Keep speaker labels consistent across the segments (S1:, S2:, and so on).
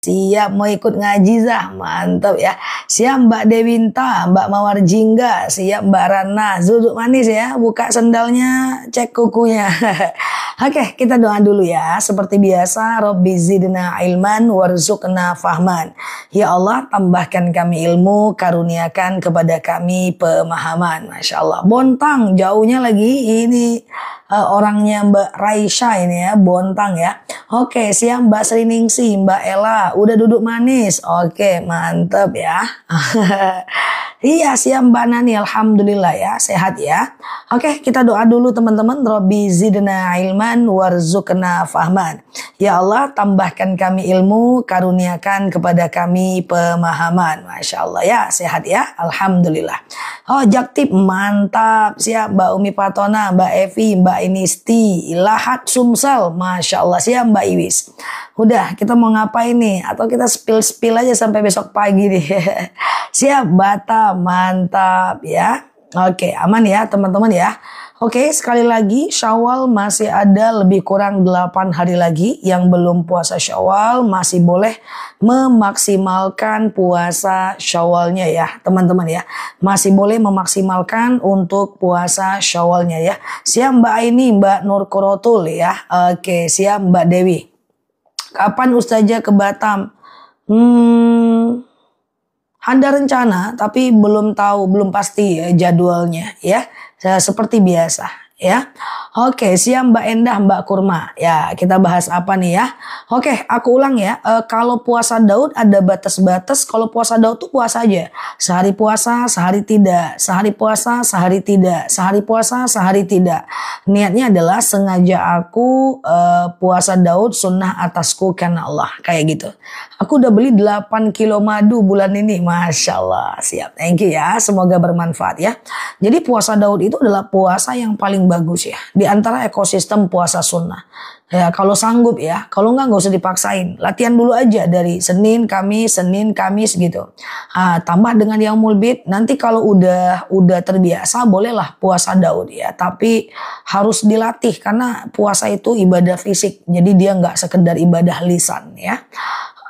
S1: Siap mau ikut ngaji Zah? Mantap ya. Siap Mbak Dewinta, Mbak Mawar Jingga, siap Mbak Rana. Duduk manis ya, buka sendalnya, cek kukunya. Oke, kita doa dulu ya. Seperti biasa, Rabbi zidna ilman warzuqna fahman. Ya Allah, tambahkan kami ilmu, karuniakan kepada kami pemahaman. Masya Allah. Bontang, jauhnya lagi ini. Orangnya Mbak Raisya ini ya, Bontang ya. Oke, siap Mbak Sriningsi, Mbak Ella, udah duduk manis. Oke, mantep ya. Iya, siap Mbak Nani, alhamdulillah ya, sehat ya. Oke, kita doa dulu teman-teman. Rabbi zidna ilman warzuqna fahman. Ya Allah, tambahkan kami ilmu, karuniakan kepada kami pemahaman. Masya Allah ya, sehat ya, alhamdulillah. Oh, Jaktip, mantap. Siap Mbak Umi Patona, Mbak Evi, Mbak Inisti, Lahat Sumsel, Masya Allah. Siap Mbak Iwis. Udah, kita mau ngapain nih? Atau kita spill aja sampai besok pagi nih. Siap Bata, mantap ya. Oke, aman ya teman-teman ya. Oke, sekali lagi Syawal masih ada lebih kurang 8 hari lagi. Yang belum puasa Syawal masih boleh memaksimalkan puasa Syawalnya ya teman-teman ya. Masih boleh memaksimalkan untuk puasa Syawalnya ya. Siap Mbak Aini, Mbak Nur Korotul ya. Oke, siap Mbak Dewi. Kapan Ustazah ke Batam? Ada rencana tapi belum tahu, belum pasti ya jadwalnya ya. Seperti biasa ya. Oke, siap Mbak Endah, Mbak Kurma. Ya, kita bahas apa nih ya? Oke, aku ulang ya. Kalau puasa Daud ada batas-batas. Kalau puasa Daud tuh puasa aja. Sehari puasa, sehari tidak. Sehari puasa, sehari tidak. Sehari puasa, sehari tidak. Niatnya adalah sengaja aku puasa Daud sunnah atasku karena Allah. Kayak gitu. Aku udah beli 8 kilo madu bulan ini. Masya Allah. Siap. Thank you ya. Semoga bermanfaat ya. Jadi puasa Daud itu adalah puasa yang paling bagus ya. Di antara ekosistem puasa sunnah. Ya, kalau sanggup ya. Kalau nggak usah dipaksain. Latihan dulu aja dari Senin, Kamis gitu. Tambah dengan yang mulbit. Nanti kalau udah terbiasa bolehlah puasa Daud ya. Tapi harus dilatih karena puasa itu ibadah fisik. Jadi dia nggak sekedar ibadah lisan ya.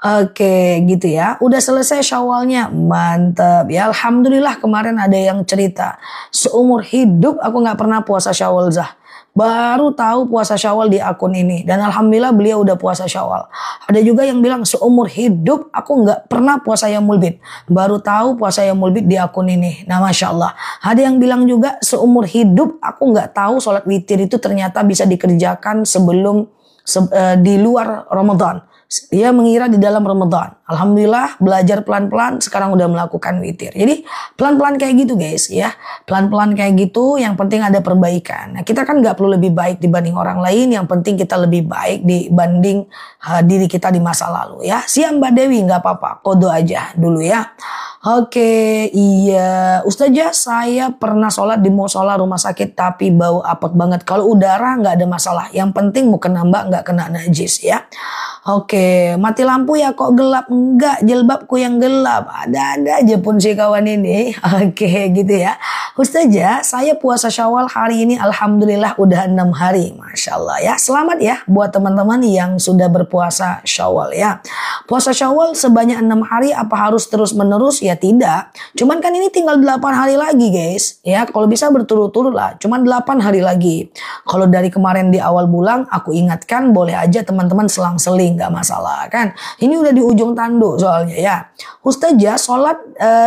S1: Oke gitu ya. Udah selesai Syawalnya. Mantap ya. Alhamdulillah kemarin ada yang cerita. Seumur hidup aku gak pernah puasa Syawal Zah. Baru tahu puasa Syawal di akun ini. Dan alhamdulillah beliau udah puasa Syawal. Ada juga yang bilang seumur hidup aku gak pernah puasa Yaumul Bid. Baru tahu puasa Yaumul Bid di akun ini. Nah Masya Allah. Ada yang bilang juga seumur hidup aku gak tahu sholat witir itu ternyata bisa dikerjakan sebelum di luar Ramadan. Dia mengira di dalam Ramadan. Alhamdulillah belajar pelan-pelan sekarang udah melakukan witir. Jadi pelan-pelan kayak gitu guys ya. Pelan-pelan kayak gitu yang penting ada perbaikan. Nah kita kan gak perlu lebih baik dibanding orang lain. Yang penting kita lebih baik dibanding diri kita di masa lalu ya. Siap Mbak Dewi gak apa-apa. Kodo aja dulu ya. Oke, iya. Ustazah saya pernah sholat di musola rumah sakit tapi bau apek banget. Kalau udara gak ada masalah. Yang penting mau kena mbak gak kena najis ya. Oke, mati lampu ya kok gelap? Enggak, jilbabku yang gelap. Ada-ada aja pun si kawan ini. Oke, gitu ya. Ustazah, saya puasa Syawal hari ini alhamdulillah udah 6 hari. Masya Allah ya. Selamat ya buat teman-teman yang sudah berpuasa Syawal ya. Puasa Syawal sebanyak 6 hari apa harus terus-menerus? Ya tidak. Cuman kan ini tinggal 8 hari lagi guys. Ya, kalau bisa berturut-turut lah. Cuman 8 hari lagi. Kalau dari kemarin di awal bulan aku ingatkan boleh aja teman-teman selang-seling. Gak masalah kan. Ini udah di ujung tanduk soalnya ya. Ustazah sholat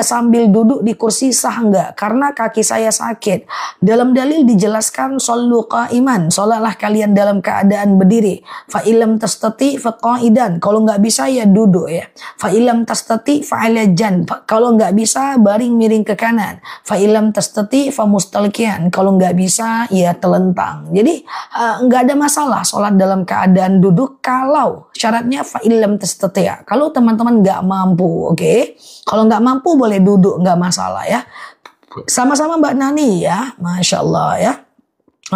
S1: sambil duduk di kursi sah enggak? Karena kaki saya sakit. Dalam dalil dijelaskan shollu qa'iman. Sholatlah kalian dalam keadaan berdiri. Fa ilam tastati fa qa'idan. Kalau nggak bisa ya duduk ya. Fa ilam tastati fa ala jan. Kalau nggak bisa baring miring ke kanan. Fa ilam tastati fa mustalqiyan. Kalau nggak bisa ya telentang. Jadi nggak ada masalah sholat dalam keadaan duduk kalau syaratnya fa'ilam tastati'. Kalau teman-teman nggak mampu, oke? Kalau nggak mampu boleh duduk, nggak masalah ya. Sama-sama Mbak Nani ya, Masya Allah ya.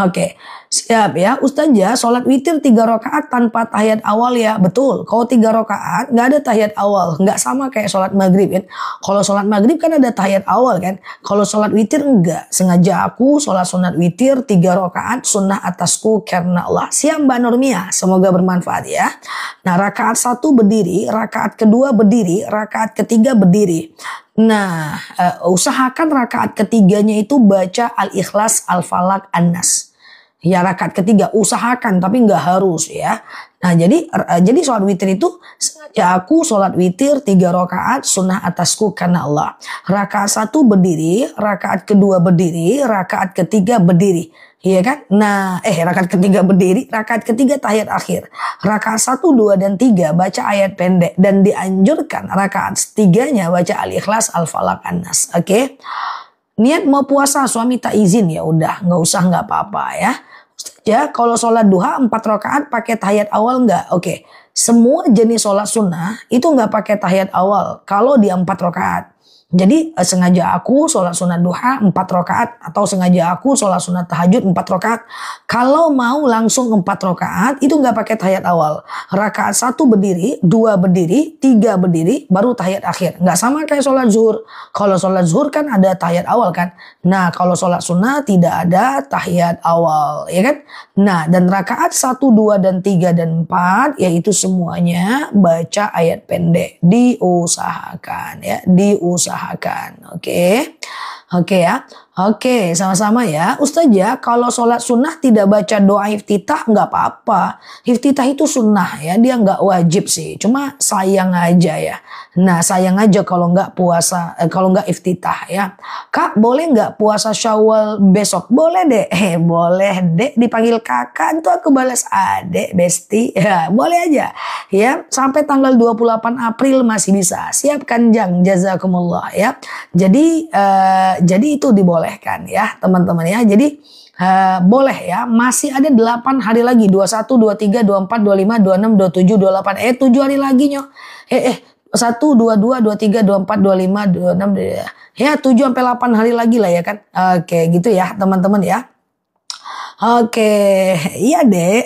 S1: Oke, Siap ya, Ustazah, sholat witir 3 rakaat tanpa tahiyat awal ya. Betul, kalau 3 rakaat nggak ada tahiyat awal. Nggak sama kayak sholat maghrib kan. Kalau sholat maghrib kan ada tahiyat awal kan. Kalau sholat witir enggak. Sengaja aku sholat sunat witir 3 rakaat sunnah atasku karena Allah. Siap Mbak Nurmia, semoga bermanfaat ya. Nah, rakaat 1 berdiri, rakaat kedua berdiri, rakaat ketiga berdiri. Nah, usahakan rakaat ketiganya itu baca Al-Ikhlas, Al-Falaq, An-Nas. Ya, rakaat ketiga usahakan tapi nggak harus ya. Nah, jadi sholat witir itu sengaja aku sholat witir 3 rakaat sunnah atasku karena Allah. Rakaat 1 berdiri, rakaat kedua berdiri, rakaat ketiga berdiri. Iya kan? Nah, rakaat ketiga berdiri, rakaat ketiga tahiyat akhir. Rakaat 1, 2, dan 3 baca ayat pendek. Dan dianjurkan rakaat 3-nya baca Al-Ikhlas, Al-Falaq, An-Nas. Oke? Niat mau puasa, suami tak izin, ya udah, nggak usah, nggak apa-apa ya. Ya, kalau sholat duha 4 rakaat pakai tahiyat awal nggak? Oke. Semua jenis sholat sunnah itu nggak pakai tahiyat awal kalau di 4 rakaat. Jadi sengaja aku sholat sunat duha 4 rakaat atau sengaja aku sholat sunat tahajud 4 rakaat. Kalau mau langsung 4 rakaat itu nggak pakai tahiyat awal. Rakaat 1 berdiri, 2 berdiri, 3 berdiri, baru tahiyat akhir. Nggak sama kayak sholat zuhur. Kalau sholat zuhur kan ada tahiyat awal kan. Nah, kalau sholat sunnah tidak ada tahiyat awal, ya kan? Nah, dan rakaat 1, 2, dan 3, dan 4 yaitu semuanya baca ayat pendek. Diusahakan ya, diusahakan. Oke. Oke ya. Oke, sama-sama ya. Ustazah, kalau sholat sunnah tidak baca doa iftitah nggak apa-apa. Iftitah itu sunnah ya, dia nggak wajib sih. Cuma sayang aja ya. Nah, sayang aja kalau nggak puasa, kalau nggak iftitah ya. Kak, boleh nggak puasa Syawal besok? Boleh deh. Boleh deh. Dipanggil kakak itu aku balas adek, besti. Ya, boleh aja. Ya, sampai tanggal 28 April masih bisa. Siapkan jang, jazakumullah ya. Jadi itu dibolehkan ya teman-teman ya. Jadi boleh ya, masih ada 8 hari lagi, 21, 23, 24, 25, 26, 27, 28. 7 hari lagi nyok. 1, 2, 23, 24, 25, 26 ya 7 sampai 8 hari lagi lah ya kan. Oke, gitu ya teman-teman ya. Oke, iya deh.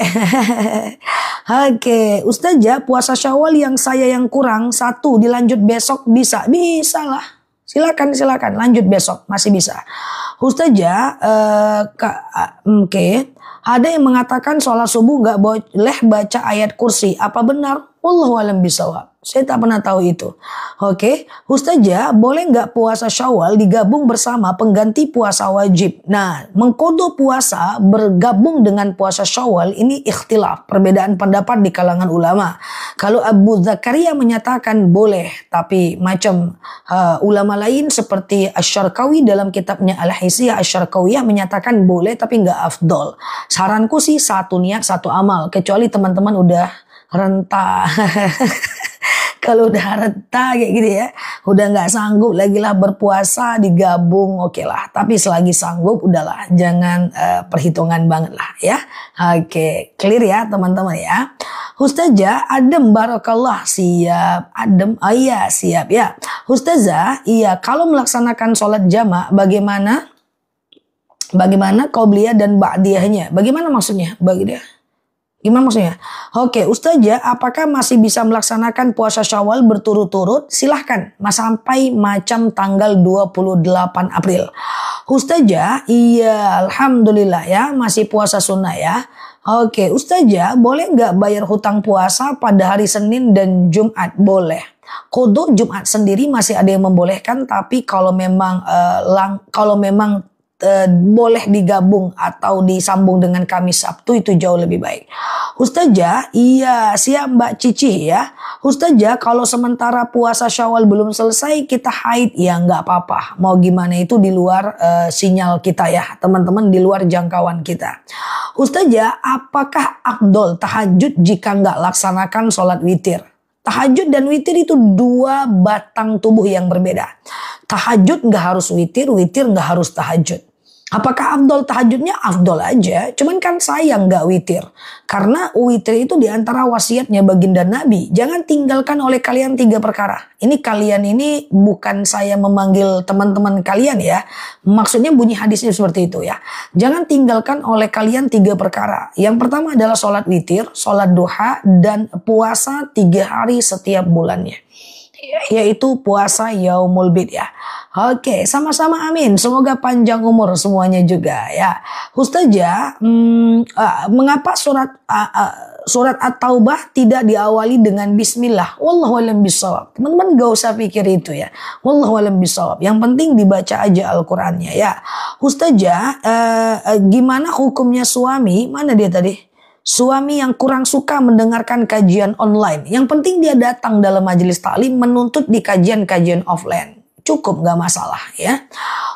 S1: Oke, Ustazah, puasa Syawal yang kurang 1 dilanjut besok bisa? Bisa lah. Silakan lanjut besok masih bisa. Ustazah, oke. Ada yang mengatakan sholat subuh nggak boleh baca ayat kursi. Apa benar? Wallahu a'lam bishawab. Saya tak pernah tahu itu. Oke, Ustazah, boleh nggak puasa Syawal digabung bersama pengganti puasa wajib? Nah, mengkodo puasa bergabung dengan puasa Syawal ini ikhtilaf, perbedaan pendapat di kalangan ulama. Kalau Abu Zakaria menyatakan boleh, tapi macam ulama lain seperti Asy-Syarqawi dalam kitabnya Al-Hisiyah Asy-Syarqawiyah menyatakan boleh tapi nggak afdol. Saranku sih 1 niat 1 amal, kecuali teman-teman udah renta. Kalau udah renta kayak gitu ya, udah nggak sanggup lagi lah berpuasa, digabung oke lah. Tapi selagi sanggup udahlah, jangan perhitungan banget lah ya. Oke, clear ya teman-teman ya. Ustazah, adem barakallah. Siap, adem. Oh iya, siap ya. Ustazah, iya, kalau melaksanakan sholat jamaah bagaimana qobliyah dan ba'diyahnya? Bagaimana maksudnya? Gimana maksudnya? Oke, Ustazah, apakah masih bisa melaksanakan puasa Syawal berturut-turut? Silahkan, sampai macam tanggal 28 April. Ustazah, iya, alhamdulillah ya, masih puasa sunnah ya. Oke, Ustazah, boleh nggak bayar hutang puasa pada hari Senin dan Jumat? Boleh. Qodho Jumat sendiri masih ada yang membolehkan, tapi kalau memang boleh digabung atau disambung dengan Kamis Sabtu itu jauh lebih baik. Ustazah, iya, siap Mbak Cici ya. Ustazah, kalau sementara puasa Syawal belum selesai kita haid, ya nggak apa-apa. Mau gimana itu di luar sinyal kita ya, teman-teman, di luar jangkauan kita. Ustazah, apakah afdol tahajud jika nggak laksanakan sholat witir? Tahajud dan witir itu 2 batang tubuh yang berbeda. Tahajud nggak harus witir, witir nggak harus tahajud. Apakah afdol tahajudnya? Afdol aja. Cuman kan sayang nggak witir. Karena witir itu diantara wasiatnya baginda Nabi. Jangan tinggalkan oleh kalian 3 perkara. Ini kalian ini bukan saya memanggil teman-teman kalian ya. Maksudnya bunyi hadisnya seperti itu ya. Jangan tinggalkan oleh kalian 3 perkara. Yang pertama adalah sholat witir, sholat duha, dan puasa 3 hari setiap bulannya. Yaitu puasa Yaumul Bid ya. Oke, sama-sama amin. Semoga panjang umur semuanya juga ya. Ustazah, mengapa surat At-Taubah tidak diawali dengan bismillah? Wallahu a'lam bishawab. Teman-teman gak usah pikir itu ya. Wallahu a'lam bishawab. Yang penting dibaca aja Al-Qur'annya ya. Ustazah, gimana hukumnya suami? Mana dia tadi? Suami yang kurang suka mendengarkan kajian online. Yang penting dia datang dalam majelis taklim, menuntut di kajian-kajian offline. Cukup, gak masalah ya.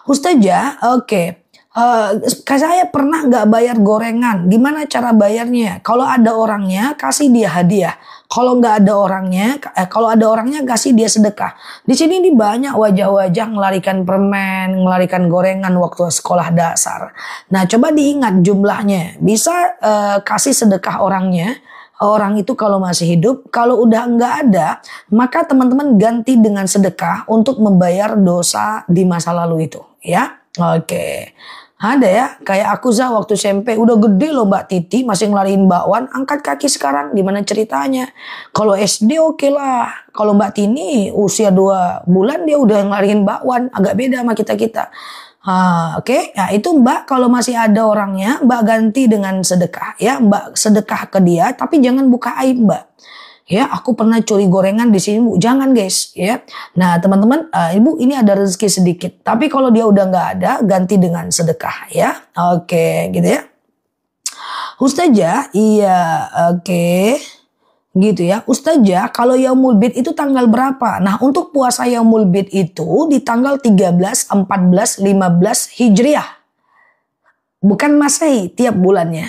S1: Ustazah, oke. Saya pernah gak bayar gorengan. Gimana cara bayarnya? Kalau ada orangnya, kasih dia hadiah. Kalau nggak ada orangnya, kalau ada orangnya kasih dia sedekah. Di sini nih banyak wajah-wajah ngelarikan permen, ngelarikan gorengan waktu sekolah dasar. Nah, coba diingat jumlahnya. Bisa kasih sedekah orangnya. Orang itu kalau masih hidup, kalau udah nggak ada, maka teman-teman ganti dengan sedekah untuk membayar dosa di masa lalu itu, ya. Oke. Ada ya, kayak aku waktu SMP udah gede loh Mbak Titi masih ngelariin bakwan, angkat kaki sekarang gimana ceritanya? Kalau SD oke lah, kalau Mbak Tini usia 2 bulan dia udah ngelariin bakwan, agak beda sama kita-kita. Oke. Nah itu Mbak kalau masih ada orangnya, Mbak ganti dengan sedekah ya, Mbak sedekah ke dia, tapi jangan buka aib Mbak. Ya, aku pernah curi gorengan di sini, Bu. Jangan, guys, ya. Nah, teman-teman, Ibu ini ada rezeki sedikit. Tapi kalau dia udah nggak ada, ganti dengan sedekah, ya. Oke, gitu ya. Ustazah, iya, oke. Gitu ya. Ustazah, kalau Yaumul Bid itu tanggal berapa? Nah, untuk puasa Yaumul Bid itu di tanggal 13, 14, 15 Hijriah. Bukan Masehi tiap bulannya.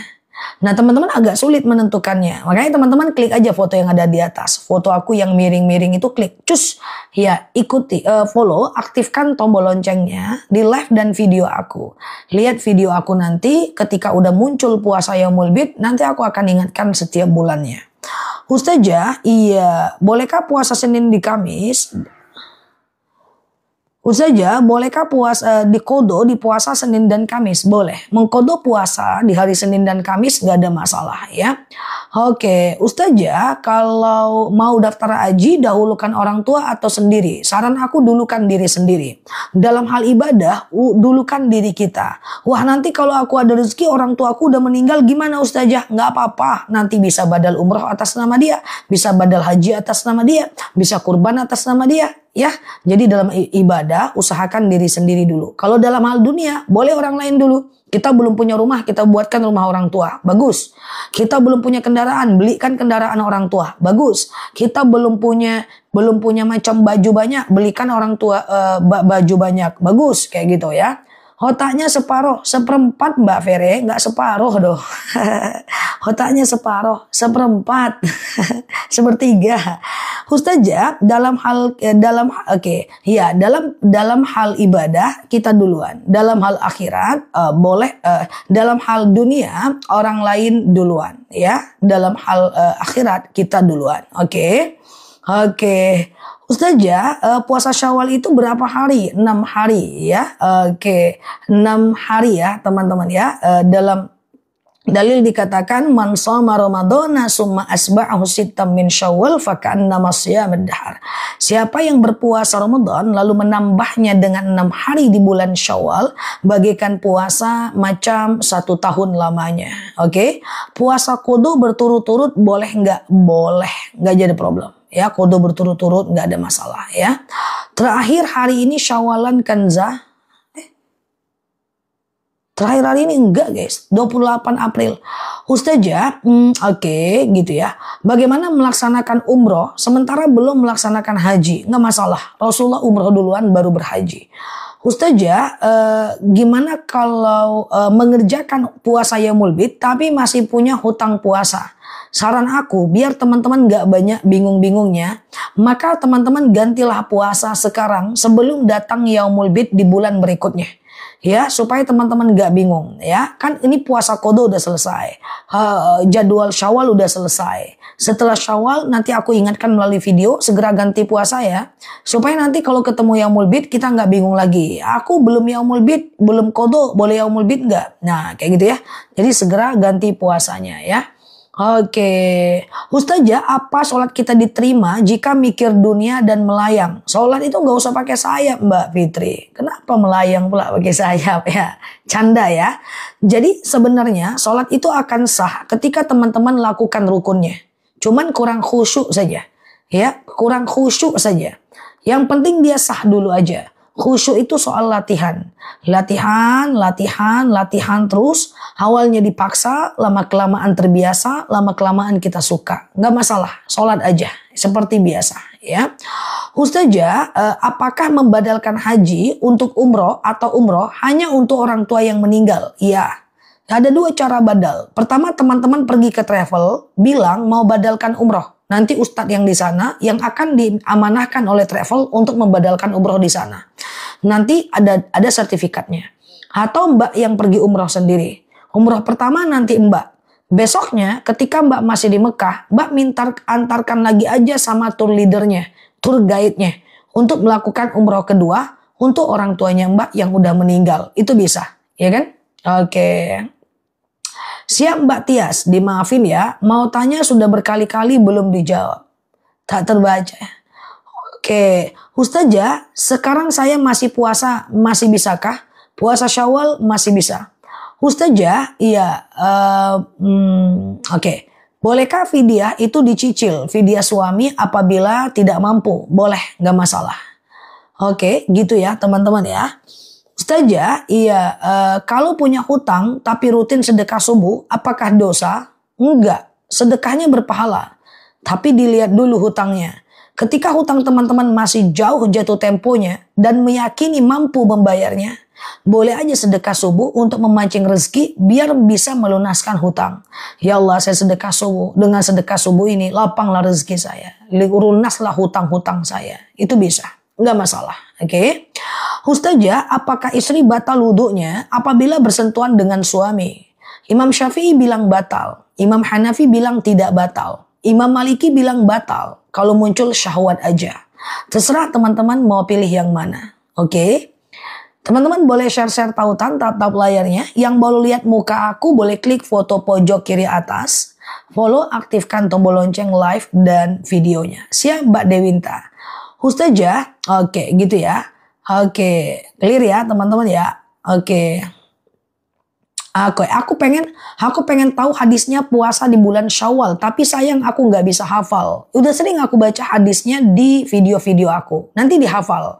S1: Nah teman-teman agak sulit menentukannya. Makanya teman-teman klik aja foto yang ada di atas. Foto aku yang miring-miring itu klik. Cus. Ya ikuti, follow, aktifkan tombol loncengnya di live dan video aku. Lihat video aku nanti ketika udah muncul puasa Yaumul Bid. Nanti aku akan ingatkan setiap bulannya. Ustazah, iya bolehkah puasa Senin di Kamis? Ustazah, bolehkah puasa dikodo di puasa Senin dan Kamis? Boleh. Mengkodo puasa di hari Senin dan Kamis gak ada masalah ya. Oke, Ustazah, kalau mau daftar haji dahulukan orang tua atau sendiri? Saran aku dulukan diri sendiri. Dalam hal ibadah, dulukan diri kita. Wah nanti kalau aku ada rezeki orang tua aku udah meninggal gimana Ustazah? Gak apa-apa. Nanti bisa badal umroh atas nama dia. Bisa badal haji atas nama dia. Bisa kurban atas nama dia. Ya, jadi dalam ibadah usahakan diri sendiri dulu. Kalau dalam hal dunia boleh orang lain dulu. Kita belum punya rumah, kita buatkan rumah orang tua. Bagus. Kita belum punya kendaraan, belikan kendaraan orang tua. Bagus. Kita belum punya macam baju banyak, belikan orang tua baju banyak. Bagus kayak gitu ya. Otaknya separuh, seperempat Mbak Vere, nggak separuh doh. Otaknya separuh, seperempat, sepertiga. Ustazah, dalam hal ibadah kita duluan. Dalam hal akhirat boleh, dalam hal dunia orang lain duluan, ya. Dalam hal akhirat kita duluan. Oke. Ustazah, puasa Syawal itu berapa hari? 6 hari ya. Oke, 6 hari ya teman-teman ya. Dalam dalil dikatakan man shoma ramadhana summa asba'ahu sittam min Syawal faka'annama shiyamad dahar. Siapa yang berpuasa Ramadan lalu menambahnya dengan 6 hari di bulan Syawal bagaikan puasa macam 1 tahun lamanya. Oke. Puasa qada berturut-turut boleh nggak? Boleh, nggak jadi problem. Ya, qada berturut-turut nggak ada masalah ya. Terakhir hari ini Syawalan kanza. Terakhir hari ini enggak guys, 28 April. Ustazah, oke, gitu ya. Bagaimana melaksanakan umroh sementara belum melaksanakan haji? Nggak masalah, Rasulullah umroh duluan baru berhaji. Ustazah, gimana kalau mengerjakan puasa Yaumul Bid tapi masih punya hutang puasa? Saran aku, biar teman-teman gak banyak bingung-bingungnya, maka teman-teman gantilah puasa sekarang sebelum datang Yaumul Bid di bulan berikutnya. Ya, supaya teman-teman gak bingung ya. Kan ini puasa qada udah selesai. Jadwal Syawal udah selesai. Setelah Syawal nanti aku ingatkan melalui video, segera ganti puasa ya. Supaya nanti kalau ketemu Yaumul Bid kita gak bingung lagi. Aku belum Yaumul Bid, belum qada, boleh Yaumul Bid gak? Nah, kayak gitu ya. Jadi segera ganti puasanya ya. Oke, Ustazah, apa sholat kita diterima jika mikir dunia dan melayang? Sholat itu nggak usah pakai sayap, Mbak Fitri. Kenapa melayang pula pakai sayap ya? Canda ya. Jadi sebenarnya sholat itu akan sah ketika teman-teman lakukan rukunnya. Cuman kurang khusyuk saja. Ya, kurang khusyuk saja. Yang penting dia sah dulu aja. Khusyuk itu soal latihan. Latihan terus. Awalnya dipaksa, lama-kelamaan terbiasa, lama-kelamaan kita suka. Nggak masalah, sholat aja. Seperti biasa. Ya, Ustazah, apakah membadalkan haji untuk umroh atau umroh hanya untuk orang tua yang meninggal? Ya, ada dua cara badal. Pertama, teman-teman pergi ke travel, bilang mau badalkan umroh. Nanti ustadz yang di sana yang akan diamanahkan oleh travel untuk membadalkan umroh di sana. Nanti ada sertifikatnya. Atau mbak yang pergi umroh sendiri. Umroh pertama nanti mbak. Besoknya ketika mbak masih di Mekah, mbak minta antarkan lagi aja sama tour leadernya, tour guide-nya. Untuk melakukan umroh kedua untuk orang tuanya mbak yang udah meninggal. Itu bisa, ya kan? Oke. Siap Mbak Tias, dimaafin ya, mau tanya sudah berkali-kali belum dijawab. Tak terbaca. Oke, Ustazah, sekarang saya masih puasa, masih bisakah? Puasa Syawal masih bisa. Ustazah, iya, oke. Bolehkah fidyah itu dicicil? Fidyah suami apabila tidak mampu? Boleh, nggak masalah. Oke, gitu ya teman-teman ya. Ustazah, iya, kalau punya hutang tapi rutin sedekah subuh, apakah dosa? Enggak, sedekahnya berpahala. Tapi dilihat dulu hutangnya. Ketika hutang teman-teman masih jauh jatuh temponya dan meyakini mampu membayarnya, boleh aja sedekah subuh untuk memancing rezeki biar bisa melunaskan hutang. Ya Allah, saya sedekah subuh. Dengan sedekah subuh ini, lapanglah rezeki saya. Lunaslah hutang-hutang saya. Itu bisa. Enggak masalah. Oke. Ustazah, apakah istri batal wudhunya apabila bersentuhan dengan suami? Imam Syafi'i bilang batal. Imam Hanafi bilang tidak batal. Imam Maliki bilang batal. Kalau muncul syahwat aja. Terserah teman-teman mau pilih yang mana. Oke. Teman-teman boleh share-share tautan tatap layarnya. Yang baru lihat muka aku boleh klik foto pojok kiri atas. Follow, aktifkan tombol lonceng live dan videonya. Siap Mbak Dewinta. Ustazah, oke gitu ya. Oke, clear ya teman-teman ya. Oke. Aku pengen tahu hadisnya puasa di bulan Syawal, tapi sayang aku nggak bisa hafal. Udah sering aku baca hadisnya di video-video aku. Nanti dihafal.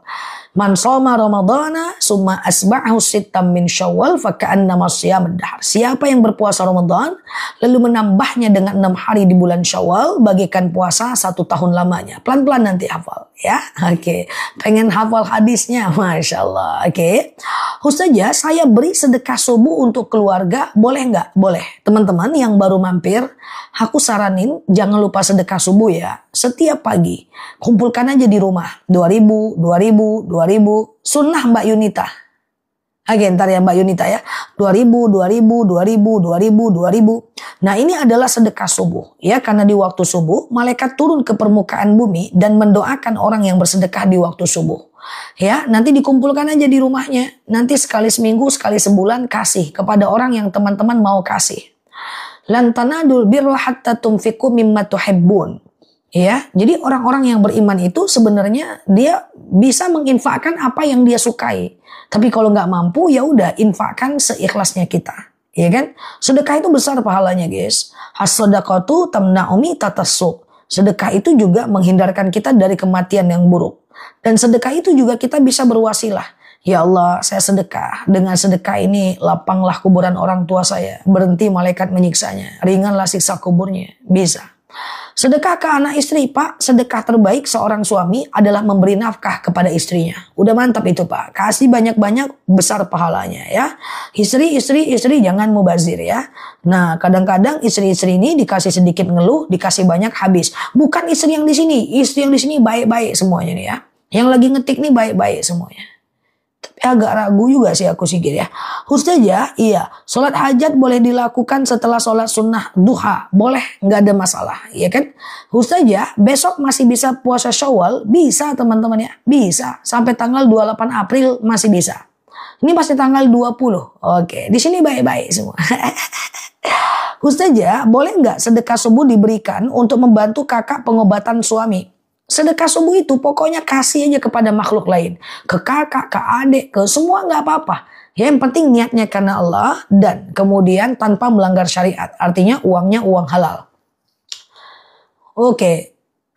S1: Man shoma Ramadhana summa asba'ahu sittam min Syawal faka'annama shiyamad dahr. Siapa yang berpuasa Ramadan lalu menambahnya dengan 6 hari di bulan Syawal bagaikan puasa 1 tahun lamanya. Pelan-pelan nanti hafal ya. Oke. Pengen hafal hadisnya, Masya Allah. Oke. Ustazah, saya beri sedekah subuh untuk keluarga, boleh nggak? Boleh. Teman-teman yang baru mampir, aku saranin jangan lupa sedekah subuh ya. Setiap pagi kumpulkan aja di rumah 2000. Sunnah Mbak Yunita. Oke, ntar ya Mbak Yunita ya. 2000. Nah, ini adalah sedekah subuh ya, karena di waktu subuh malaikat turun ke permukaan bumi dan mendoakan orang yang bersedekah di waktu subuh. Ya, nanti dikumpulkan aja di rumahnya. Nanti sekali seminggu, sekali sebulan kasih kepada orang yang teman-teman mau kasih. Lan tanadul birra hatta tunfiqu mimma tuhibbun. Ya, jadi orang-orang yang beriman itu sebenarnya dia bisa menginfakkan apa yang dia sukai. Tapi kalau nggak mampu, ya udah infakkan seikhlasnya kita. Ya kan? Sedekah itu besar pahalanya, guys. As-shadaqatu tamna'u tatassu. Sedekah itu juga menghindarkan kita dari kematian yang buruk. Dan sedekah itu juga kita bisa berwasilah. Ya Allah, saya sedekah. Dengan sedekah ini lapanglah kuburan orang tua saya. Berhenti malaikat menyiksanya. Ringanlah siksa kuburnya. Bisa. Sedekah ke anak istri, Pak. Sedekah terbaik seorang suami adalah memberi nafkah kepada istrinya. Udah mantap itu, Pak. Kasih banyak-banyak, besar pahalanya ya. Istri jangan mubazir ya. Nah, kadang-kadang istri-istri ini dikasih sedikit ngeluh, dikasih banyak habis. Bukan istri yang di sini. Istri yang di sini baik-baik semuanya nih ya. Yang lagi ngetik nih baik-baik semuanya. Tapi Agak ragu juga sih aku sikit ya. Ustazah, iya, sholat hajat boleh dilakukan setelah sholat sunnah duha. Boleh, nggak ada masalah, ya kan? Ustazah, besok masih bisa puasa Syawal? Bisa teman-teman ya, bisa. Sampai tanggal 28 April masih bisa. Ini pasti tanggal 20. Oke, di sini baik-baik semua. Ustazah, boleh nggak sedekah subuh diberikan untuk membantu kakak pengobatan suami? Sedekah subuh itu pokoknya kasih aja kepada makhluk lain. Ke kakak, ke adik, ke semua nggak apa-apa. Yang penting niatnya karena Allah dan kemudian tanpa melanggar syariat. Artinya uangnya uang halal. Oke.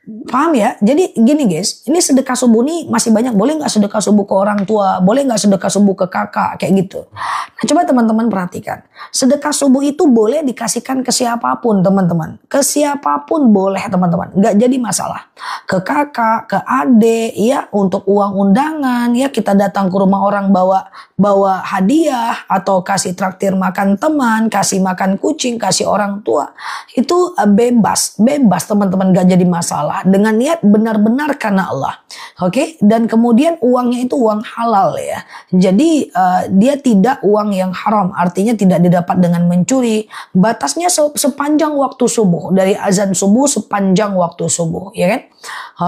S1: Paham ya? Jadi gini guys, ini sedekah subuh nih masih banyak. Boleh nggak sedekah subuh ke orang tua? Boleh nggak sedekah subuh ke kakak? Kayak gitu. Nah coba teman-teman perhatikan. Sedekah subuh itu boleh dikasihkan ke siapapun teman-teman. Ke siapapun boleh teman-teman. Nggak jadi masalah. Ke kakak, ke adik, ya untuk uang undangan. Ya kita datang ke rumah orang bawa hadiah. Atau kasih traktir makan teman. Kasih makan kucing, kasih orang tua. Itu bebas teman-teman, nggak jadi masalah. Dengan niat benar-benar karena Allah. Oke, dan kemudian uangnya itu uang halal ya. Jadi dia tidak uang yang haram, artinya tidak didapat dengan mencuri. Batasnya sepanjang waktu subuh, dari azan subuh sepanjang waktu subuh, ya kan?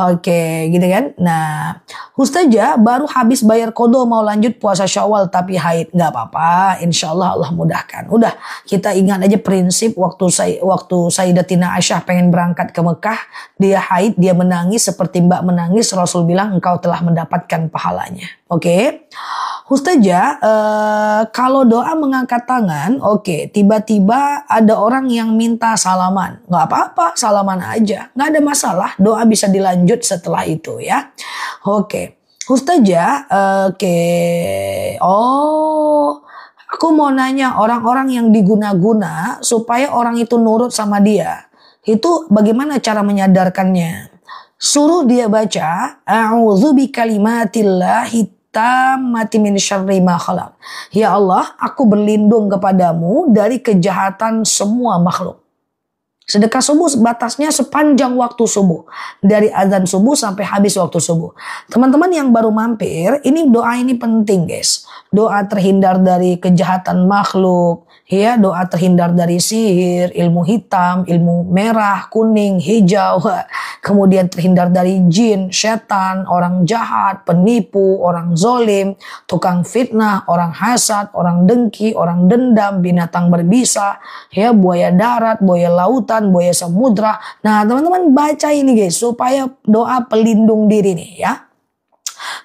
S1: Oke, gitu kan? Nah, Ustazah baru habis bayar kodo mau lanjut puasa Syawal tapi haid, nggak apa-apa. Insya Allah Allah mudahkan. Udah, kita ingat aja prinsip waktu Sayyidatina Aisyah pengen berangkat ke Mekah, dia haid, dia menangis seperti Mbak menangis. Rasul bilang engkau telah mendapatkan pahalanya. Oke. Ustazah, kalau doa mengangkat tangan, oke, tiba-tiba ada orang yang minta salaman. Nggak apa-apa, salaman aja. Nggak ada masalah, doa bisa dilanjut setelah itu ya. Oke. Ustazah, oke. Oh, aku mau nanya orang-orang yang diguna-guna supaya orang itu nurut sama dia. Itu bagaimana cara menyadarkannya? Suruh dia baca, a'udzu bikalimatillahi tammati min syarri ma khalaq. Ya Allah, aku berlindung kepadamu dari kejahatan semua makhluk. Sedekah subuh batasnya sepanjang waktu subuh. Dari azan subuh sampai habis waktu subuh. Teman-teman yang baru mampir, ini doa ini penting guys. Doa terhindar dari kejahatan makhluk. Ya, doa terhindar dari sihir, ilmu hitam, ilmu merah, kuning, hijau. Kemudian terhindar dari jin, setan, orang jahat, penipu, orang zolim, tukang fitnah, orang hasad, orang dengki, orang dendam, binatang berbisa, ya, buaya darat, buaya lautan, buaya samudra. Nah, teman-teman baca ini guys supaya doa pelindung diri nih ya.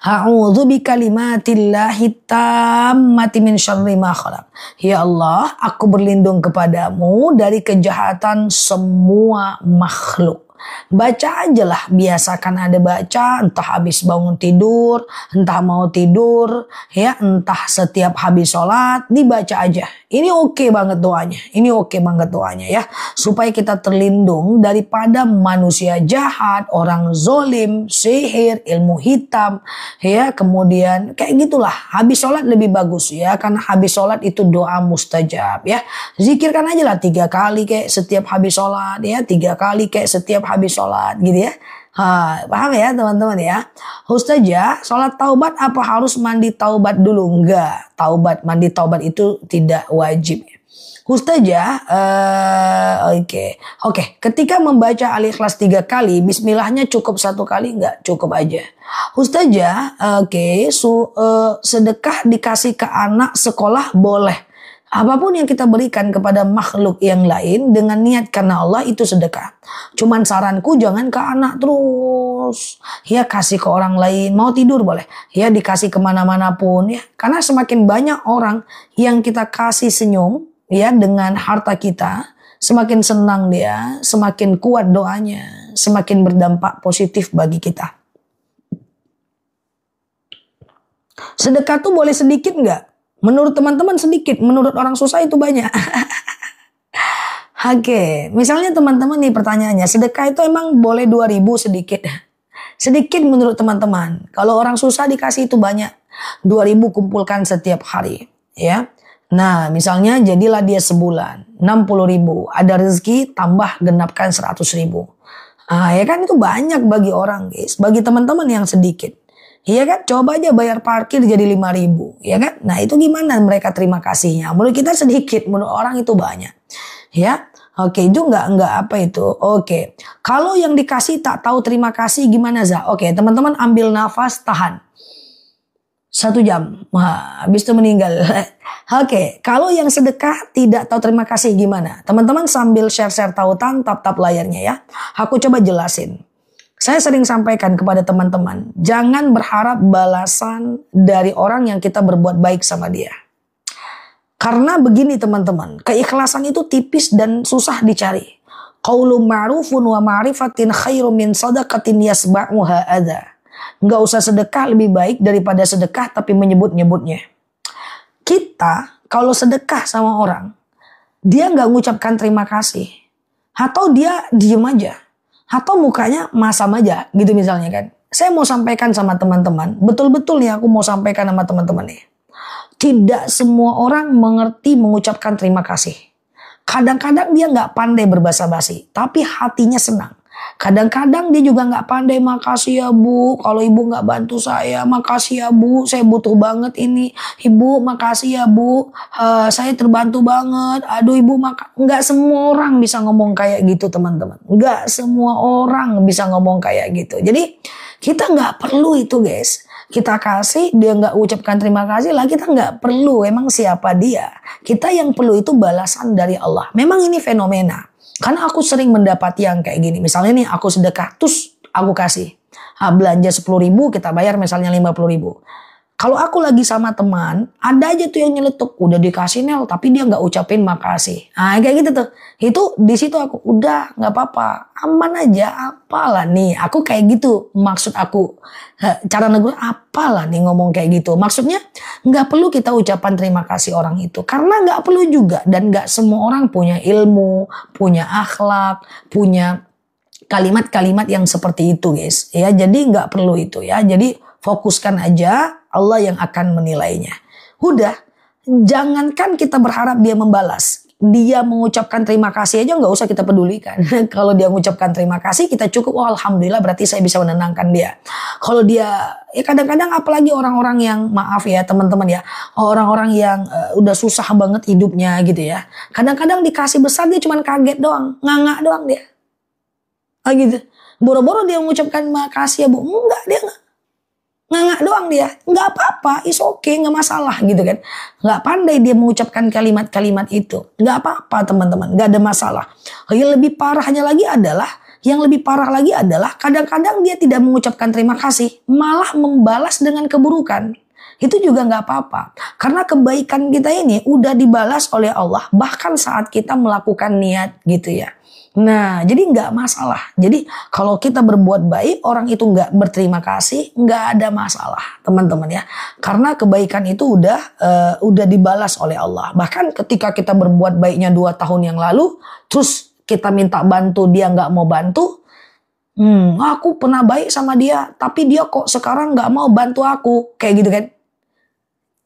S1: A'udzu bikalimatillahi tammati min syarri ma khalaq. Ya Allah, aku berlindung kepadamu dari kejahatan semua makhluk. Baca aja lah, biasakan ada baca, entah habis bangun tidur, entah mau tidur, ya, entah setiap habis sholat, dibaca aja. Ini oke banget doanya, ya, supaya kita terlindung daripada manusia jahat, orang zolim, sihir, ilmu hitam, ya, kemudian kayak gitulah. Habis sholat lebih bagus ya, karena habis sholat itu doa mustajab ya. Zikirkan aja lah 3 kali kayak setiap habis sholat ya, 3 kali kayak setiap habis sholat gitu ya. Paham ya teman-teman ya. Ustazah, sholat taubat apa harus mandi taubat dulu? Enggak, mandi taubat itu tidak wajib. Ustazah, oke. Ketika membaca Al-Ikhlas 3 kali, bismillahnya cukup 1 kali? Enggak, cukup aja. Ustazah, sedekah dikasih ke anak sekolah boleh. Apapun yang kita berikan kepada makhluk yang lain dengan niat karena Allah itu sedekah. Cuman saranku jangan ke anak terus. Ya kasih ke orang lain. Mau tidur boleh. Ya dikasih kemana-mana pun ya. Karena semakin banyak orang yang kita kasih senyum ya dengan harta kita, semakin senang dia, semakin kuat doanya, semakin berdampak positif bagi kita. Sedekah tuh boleh sedikit nggak? Menurut teman-teman sedikit, menurut orang susah itu banyak. Oke, misalnya teman-teman nih pertanyaannya, sedekah itu emang boleh 2.000 sedikit? Sedikit menurut teman-teman. Kalau orang susah dikasih itu banyak. 2.000 kumpulkan setiap hari. Ya. Nah, misalnya jadilah dia sebulan. 60.000. Ada rezeki tambah genapkan 100.000. Ya kan itu banyak bagi orang guys. Bagi teman-teman yang sedikit. Iya kan? Coba aja bayar parkir jadi 5.000, ya kan? Nah itu gimana mereka terima kasihnya? Menurut kita sedikit, menurut orang itu banyak. Ya, oke, itu enggak apa itu. Oke, kalau yang dikasih tak tahu terima kasih gimana Za? Oke, teman-teman ambil nafas, tahan. 1 jam, wah, habis itu meninggal. Oke, kalau yang sedekah tidak tahu terima kasih gimana? Teman-teman sambil share-share tautan, tap-tap layarnya ya. Aku coba jelasin. Saya sering sampaikan kepada teman-teman, jangan berharap balasan dari orang yang kita berbuat baik sama dia. Karena begini teman-teman, keikhlasan itu tipis dan susah dicari. Qaulun ma'rufun wa ma'rifatin khairum min sadaqatin yasba'uha adza. Nggak usah sedekah lebih baik daripada sedekah tapi menyebut-nyebutnya. Kita kalau sedekah sama orang, dia nggak ngucapkan terima kasih. Atau dia diem aja. Atau mukanya masam aja gitu misalnya kan. Saya mau sampaikan sama teman-teman, betul-betul nih aku mau sampaikan sama teman-teman nih. Tidak semua orang mengerti mengucapkan terima kasih. Kadang-kadang dia nggak pandai berbahasa basi, tapi hatinya senang. Kadang-kadang dia juga nggak pandai, makasih ya Bu, kalau Ibu nggak bantu saya, makasih ya Bu, saya butuh banget ini. Ibu makasih ya Bu, saya terbantu banget. Aduh Ibu nggak semua orang bisa ngomong kayak gitu teman-teman. Nggak semua orang bisa ngomong kayak gitu. Jadi kita nggak perlu itu guys. Kita kasih, dia nggak ucapkan terima kasih lah, kita nggak perlu. Emang siapa dia? Kita yang perlu itu balasan dari Allah. Memang ini fenomena. Karena aku sering mendapat yang kayak gini. Misalnya nih aku sedekah, terus aku kasih. Belanja 10.000, kita bayar misalnya 50.000. Kalau aku lagi sama teman, ada aja tuh yang nyeletuk. Udah dikasih Nel, tapi dia nggak ucapin makasih. Nah kayak gitu tuh. Itu di situ aku, udah nggak apa-apa. Aman aja, apalah nih. Aku kayak gitu. Maksud aku, cara negur apalah nih ngomong kayak gitu. Maksudnya nggak perlu kita ucapan terima kasih orang itu. Karena nggak perlu juga. Dan nggak semua orang punya ilmu, punya akhlak, punya kalimat-kalimat yang seperti itu guys. Ya, jadi nggak perlu itu ya. Jadi fokuskan aja, Allah yang akan menilainya. Udah, jangankan kita berharap dia membalas. Dia mengucapkan terima kasih aja nggak usah kita pedulikan. Kalau dia mengucapkan terima kasih, kita cukup, oh alhamdulillah berarti saya bisa menenangkan dia. Kalau dia, ya kadang-kadang apalagi orang-orang yang, maaf ya teman-teman ya, orang-orang yang udah susah banget hidupnya gitu ya. Kadang-kadang dikasih besar dia cuma kaget doang, nganga doang dia. Gitu. Boro-boro dia mengucapkan makasih ya Bu, enggak dia nggak. Nganga doang dia, nggak apa-apa, is okay, nggak masalah gitu kan. Nggak pandai dia mengucapkan kalimat-kalimat itu, nggak apa-apa teman-teman, nggak ada masalah. Yang lebih parahnya lagi adalah, kadang-kadang dia tidak mengucapkan terima kasih, malah membalas dengan keburukan. Itu juga nggak apa-apa, karena kebaikan kita ini udah dibalas oleh Allah, bahkan saat kita melakukan niat gitu ya. Nah, jadi nggak masalah. Jadi kalau kita berbuat baik, orang itu nggak berterima kasih, nggak ada masalah, teman-teman ya. Karena kebaikan itu udah dibalas oleh Allah. Bahkan ketika kita berbuat baiknya 2 tahun yang lalu, terus kita minta bantu dia nggak mau bantu, aku pernah baik sama dia, tapi dia kok sekarang nggak mau bantu aku, kayak gitu kan?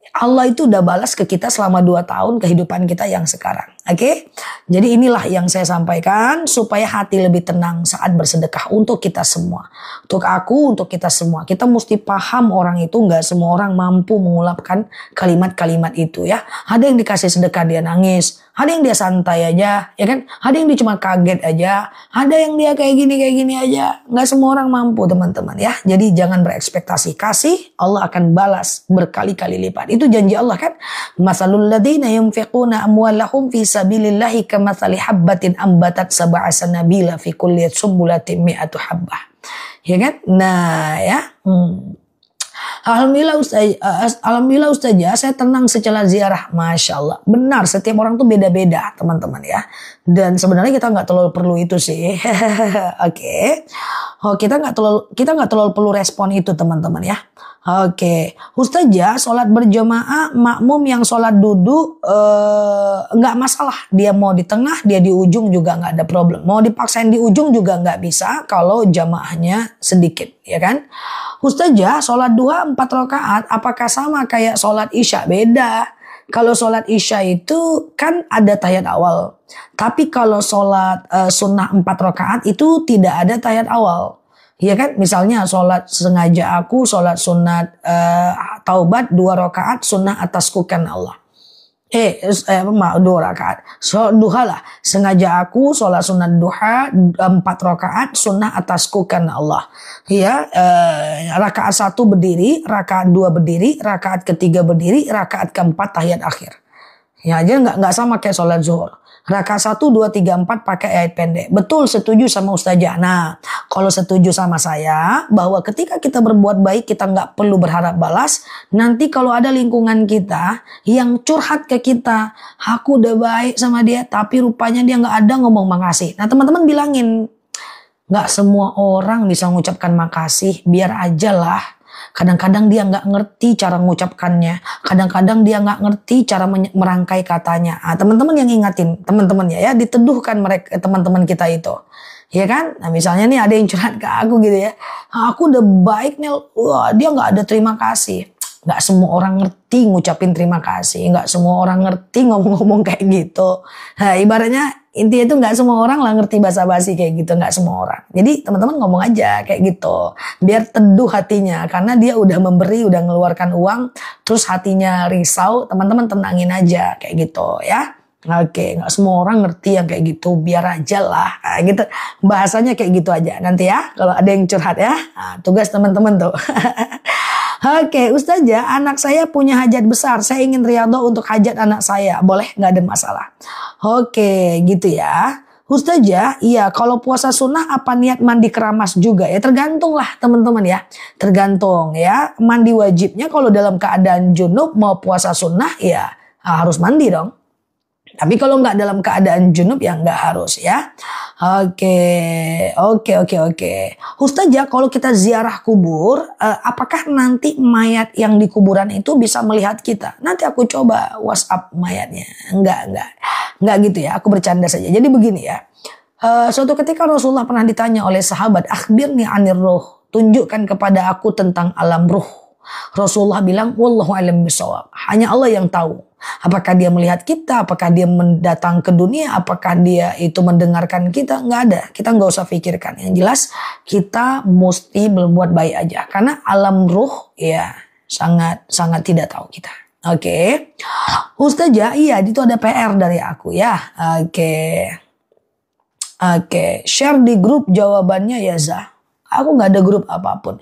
S1: Allah itu udah balas ke kita selama 2 tahun kehidupan kita yang sekarang. Oke? Jadi inilah yang saya sampaikan supaya hati lebih tenang saat bersedekah untuk kita semua. Untuk aku, untuk kita semua. Kita mesti paham orang itu nggak semua orang mampu mengulapkan kalimat-kalimat itu ya. Ada yang dikasih sedekah dia nangis. Ada yang dia santai aja, ya kan? Ada yang dia cuma kaget aja. Ada yang dia kayak gini aja. Nggak semua orang mampu teman-teman ya. Jadi jangan berekspektasi. Kasih, Allah akan balas berkali-kali lipat. Itu janji Allah kan? Masalul ladzina yunfiquna amwalahum fi sabilillahi kamatsali habbatin ambatat sab'a sanabila fi kulli sumbulatin mi'atu habbah. Ya kan? Nah ya. Alhamdulillah Ustazah, saya tenang setelah ziarah. Masya Allah. Benar, setiap orang tuh beda-beda teman-teman ya. Dan sebenarnya kita nggak terlalu perlu itu sih. Oke. Oh, kita nggak terlalu perlu respon itu teman-teman ya. Oke. Ustazah, sholat berjamaah makmum yang sholat duduk nggak masalah. Dia mau di tengah, dia di ujung juga nggak ada problem. Mau dipaksain di ujung juga nggak bisa kalau jamaahnya sedikit, ya kan? Ustazah, sholat duha 4 rakaat apakah sama kayak sholat isya? Beda. Kalau sholat isya itu kan ada tahiyat awal. Tapi kalau sholat sunnah 4 rakaat itu tidak ada tahiyat awal. Iya kan? Misalnya sholat sengaja aku, sholat sunat taubat 2 rakaat, sunnah atasku kan Allah. 2 rakaat. Duha lah. Sengaja aku sholat sunat duha 4 rakaat, sunnah atasku kan Allah. Ya, rakaat 1 berdiri, rakaat 2 berdiri, rakaat ketiga berdiri, rakaat keempat tahiyat akhir. Ya aja nggak sama kayak sholat zuhur. Rakaat 1, 2, 3, 4 pakai ayat pendek. Betul, setuju sama Ustazah. Nah, kalau setuju sama saya bahwa ketika kita berbuat baik kita nggak perlu berharap balas. Nanti kalau ada lingkungan kita yang curhat ke kita, aku udah baik sama dia tapi rupanya dia nggak ada ngomong makasih. Nah teman-teman bilangin, nggak semua orang bisa mengucapkan makasih, biar aja lah. Kadang-kadang dia nggak ngerti cara mengucapkannya. Kadang-kadang dia nggak ngerti cara merangkai katanya. Teman-teman yang ingatin teman-teman ya, diteduhkan mereka teman-teman kita itu. Ya kan? Nah misalnya nih ada yang curhat ke aku gitu ya. Aku udah baik nih, wah dia nggak ada terima kasih. Nggak semua orang ngerti ngucapin terima kasih. Nggak semua orang ngerti ngomong-ngomong kayak gitu. Nah ibaratnya intinya itu nggak semua orang lah ngerti basa-basi kayak gitu. Nggak semua orang. Jadi teman-teman ngomong aja kayak gitu. Biar teduh hatinya. Karena dia udah memberi, udah ngeluarkan uang. Terus hatinya risau. Teman-teman tenangin aja kayak gitu ya. Oke, nggak semua orang ngerti yang kayak gitu. Biar aja lah. Nah, gitu. Bahasanya kayak gitu aja. Nanti ya kalau ada yang curhat ya. Nah, tugas teman-teman tuh. Oke, Ustazah, anak saya punya hajat besar. Saya ingin riyadhah untuk hajat anak saya. Boleh? Nggak ada masalah. Oke, gitu ya. Ustazah, iya kalau puasa sunnah apa niat mandi keramas juga ya? Tergantung lah teman-teman ya. Tergantung ya. Mandi wajibnya kalau dalam keadaan junub mau puasa sunnah ya harus mandi dong. Tapi kalau nggak dalam keadaan junub ya nggak harus ya. Oke. Ustazah, kalau kita ziarah kubur, apakah nanti mayat yang di kuburan itu bisa melihat kita? Nanti aku coba WhatsApp mayatnya. Enggak gitu ya. Aku bercanda saja. Jadi begini ya. Suatu ketika Rasulullah pernah ditanya oleh sahabat, akhbirni anir ruh. Tunjukkan kepada aku tentang alam ruh. Rasulullah bilang, wallahu a'lam bishawab. Hanya Allah yang tahu. Apakah dia melihat kita, apakah dia mendatang ke dunia, apakah dia itu mendengarkan kita, nggak ada. Kita nggak usah pikirkan. Yang jelas kita mesti berbuat baik aja. Karena alam ruh ya sangat tidak tahu kita. Oke. Ustazah, iya itu ada PR dari aku ya. Oke. Share di grup jawabannya ya Zah. Aku nggak ada grup apapun.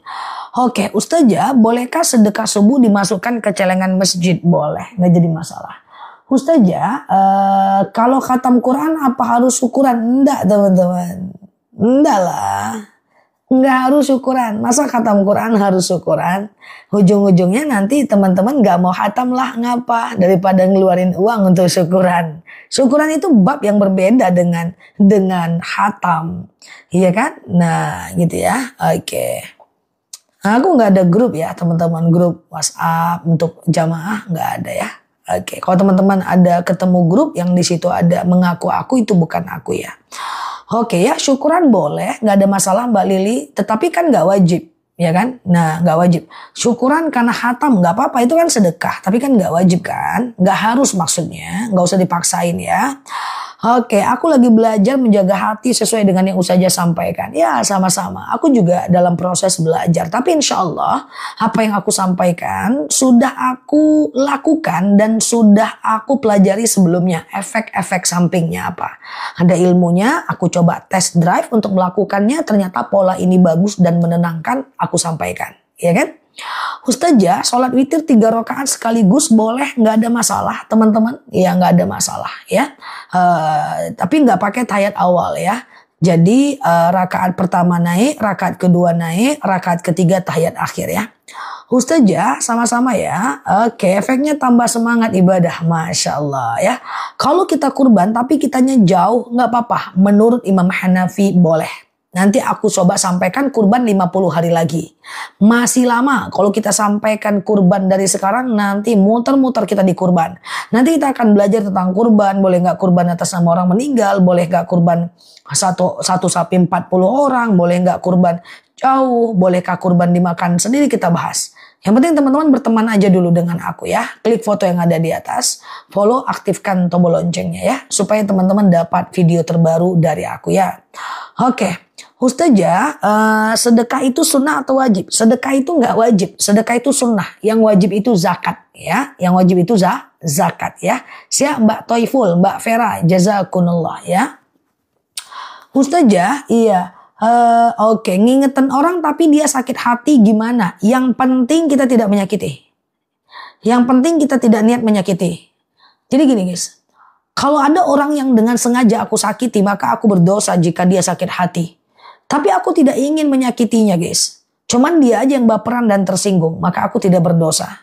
S1: Oke, Ustazah, bolehkah sedekah subuh dimasukkan ke celengan masjid? Boleh, nggak jadi masalah. Ustazah, kalau khatam Quran apa harus syukuran? Enggak, teman-teman. Enggak lah. Nggak harus syukuran. Masa khatam Quran harus syukuran? Ujung-ujungnya nanti teman-teman nggak mau khatam lah, ngapa? Daripada ngeluarin uang untuk syukuran. Syukuran itu bab yang berbeda dengan khatam. Iya kan? Nah gitu ya. Oke. Aku nggak ada grup ya teman-teman. Grup WhatsApp untuk jamaah nggak ada ya. Oke. Kalau teman-teman ada ketemu grup yang di situ ada mengaku aku, itu bukan aku ya. Oke ya, syukuran boleh, nggak ada masalah Mbak Lili, tetapi kan nggak wajib, ya kan? Nah, nggak wajib. Syukuran karena khatam nggak apa-apa, itu kan sedekah, tapi kan nggak wajib kan? Nggak harus maksudnya, nggak usah dipaksain ya. Oke, aku lagi belajar menjaga hati sesuai dengan yang Ustazah sampaikan. Ya, sama-sama. Aku juga dalam proses belajar. Tapi insya Allah, apa yang aku sampaikan sudah aku lakukan dan sudah aku pelajari sebelumnya. Efek-efek sampingnya apa. Ada ilmunya, aku coba test drive untuk melakukannya. Ternyata pola ini bagus dan menenangkan, aku sampaikan. Ya kan? Ustazah, sholat witir 3 rakaat sekaligus boleh, nggak ada masalah teman-teman. Ya nggak ada masalah ya. Tapi nggak pakai tahiyat awal ya. Jadi rakaat pertama naik, rakaat kedua naik, rakaat ketiga tahiyat akhir ya. Ustazah, sama-sama ya. Oke, efeknya tambah semangat ibadah, masya Allah ya. Kalau kita kurban tapi kitanya jauh, nggak apa-apa. Menurut Imam Hanafi boleh. Nanti aku coba sampaikan kurban 50 hari lagi. Masih lama kalau kita sampaikan kurban dari sekarang, nanti muter-muter kita di kurban. Nanti kita akan belajar tentang kurban. Boleh nggak kurban atas nama orang meninggal? Boleh nggak kurban satu sapi 40 orang? Boleh nggak kurban jauh? Bolehkah kurban dimakan sendiri? Kita bahas. Yang penting teman-teman berteman aja dulu dengan aku ya. Klik foto yang ada di atas. Follow, aktifkan tombol loncengnya ya. Supaya teman-teman dapat video terbaru dari aku ya. Oke. Ustazah, sedekah itu sunnah atau wajib? Sedekah itu nggak wajib, sedekah itu sunnah. Yang wajib itu zakat, ya. Yang wajib itu zakat, ya. Siap Mbak Toiful, Mbak Vera, jazakunallah, ya. Ustazah, iya. Oke, ngingetin orang tapi dia sakit hati gimana? Yang penting kita tidak menyakiti. Yang penting kita tidak niat menyakiti. Jadi gini guys, kalau ada orang yang dengan sengaja aku sakiti, maka aku berdosa jika dia sakit hati. Tapi aku tidak ingin menyakitinya guys. Cuman dia aja yang baperan dan tersinggung, maka aku tidak berdosa.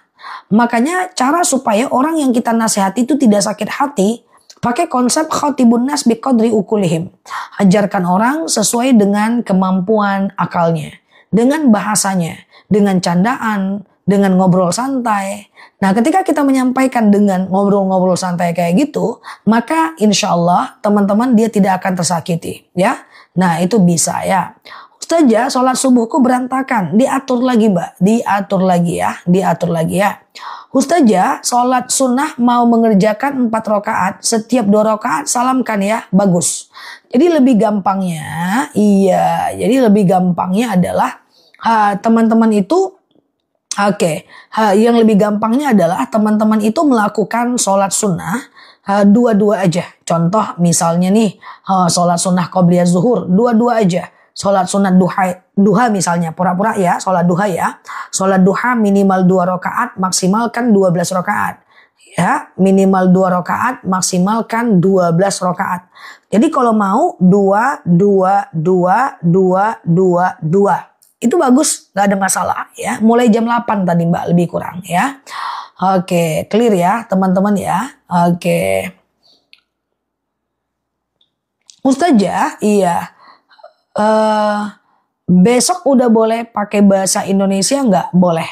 S1: Makanya cara supaya orang yang kita nasihati itu tidak sakit hati, pakai konsep khatibun nas biqadri ukulihim. Ajarkan orang sesuai dengan kemampuan akalnya, dengan bahasanya, dengan candaan, dengan ngobrol santai. Nah, ketika kita menyampaikan dengan ngobrol-ngobrol santai kayak gitu, maka insya Allah teman-teman dia tidak akan tersakiti, ya. Nah, itu bisa ya. Ustazah, sholat subuhku berantakan, diatur lagi Mbak, diatur lagi ya. Ustazah, sholat sunnah mau mengerjakan 4 rakaat, setiap 2 rakaat salamkan ya, bagus. Jadi lebih gampangnya, lebih gampangnya adalah teman-teman itu yang lebih gampangnya adalah teman-teman itu melakukan sholat sunnah dua-dua aja. Contoh misalnya nih, sholat sunnah qobliyah zuhur, dua-dua aja. Sholat sunnah duha misalnya, pura-pura ya, sholat duha ya. Sholat duha minimal 2 rakaat, maksimalkan 12 rakaat. Ya, minimal 2 rakaat, maksimalkan 12 rakaat. Jadi kalau mau 2, 2, 2, 2, 2, 2. Itu bagus, gak ada masalah ya. Mulai jam 8 tadi Mbak, lebih kurang ya. Oke, clear ya teman-teman ya. Oke. Ustazah, iya. Besok udah boleh pakai bahasa Indonesia nggak? Boleh.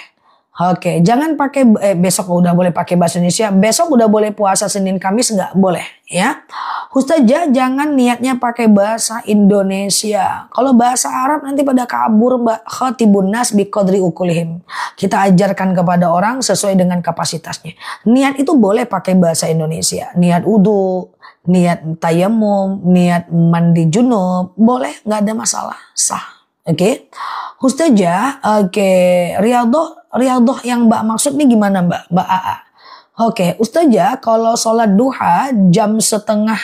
S1: Oke, jangan pakai besok udah boleh pakai bahasa Indonesia. Besok udah boleh puasa Senin Kamis nggak? Boleh ya. Ustazah, jangan niatnya pakai bahasa Indonesia. Kalau bahasa Arab nanti pada kabur Mbak. Khatibun nas biqadri ukulihim. Kita ajarkan kepada orang sesuai dengan kapasitasnya. Niat itu boleh pakai bahasa Indonesia. Niat wudu, niat tayamum, niat mandi junub, boleh, nggak ada masalah, sah. Oke. Ustazah, Riyadhah yang Mbak maksud nih gimana Mbak AA? Oke, Ustazah, kalau sholat duha jam setengah